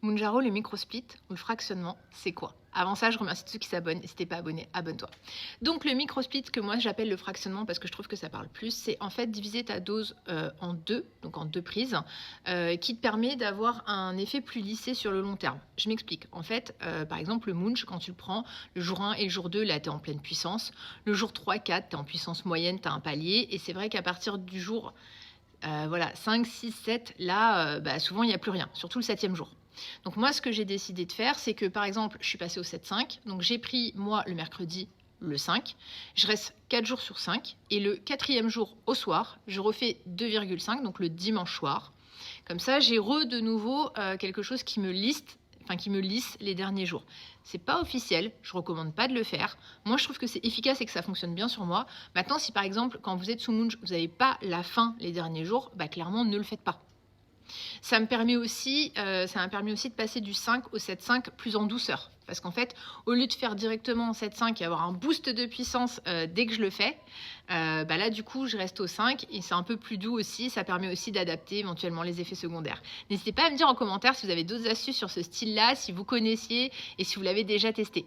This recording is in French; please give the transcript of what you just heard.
Mounjaro, le microsplit ou le fractionnement, c'est quoi? Avant ça, je remercie tous ceux qui s'abonnent. Et si t'es pas abonné, abonne-toi. Donc le microsplit, que moi j'appelle le fractionnement parce que je trouve que ça parle plus, c'est en fait diviser ta dose en deux, donc en deux prises, qui te permet d'avoir un effet plus lissé sur le long terme. Je m'explique. En fait, par exemple, le Munch, quand tu le prends, le jour 1 et le jour 2, là, tu es en pleine puissance. Le jour 3, 4, tu es en puissance moyenne, tu as un palier. Et c'est vrai qu'à partir du jour 5, 6, 7, là, souvent, il n'y a plus rien, surtout le 7e jour. Donc moi, ce que j'ai décidé de faire, c'est que par exemple, je suis passée au 7-5. Donc j'ai pris, moi, le mercredi, le 5. Je reste 4 jours sur 5. Et le 4e jour au soir, je refais 2,5, donc le dimanche soir. Comme ça, j'ai de nouveau quelque chose qui me liste, qui me lisse les derniers jours. C'est pas officiel, je recommande pas de le faire. Moi, je trouve que c'est efficace et que ça fonctionne bien sur moi. Maintenant, si par exemple, quand vous êtes sous Munch, vous n'avez pas la faim les derniers jours, clairement, ne le faites pas. Ça m'a permis aussi de passer du 5 au 7-5 plus en douceur. Parce qu'en fait, au lieu de faire directement en 7-5 et avoir un boost de puissance dès que je le fais, là, du coup, je reste au 5 et c'est un peu plus doux aussi. Ça permet aussi d'adapter éventuellement les effets secondaires. N'hésitez pas à me dire en commentaire si vous avez d'autres astuces sur ce style-là, si vous connaissiez et si vous l'avez déjà testé.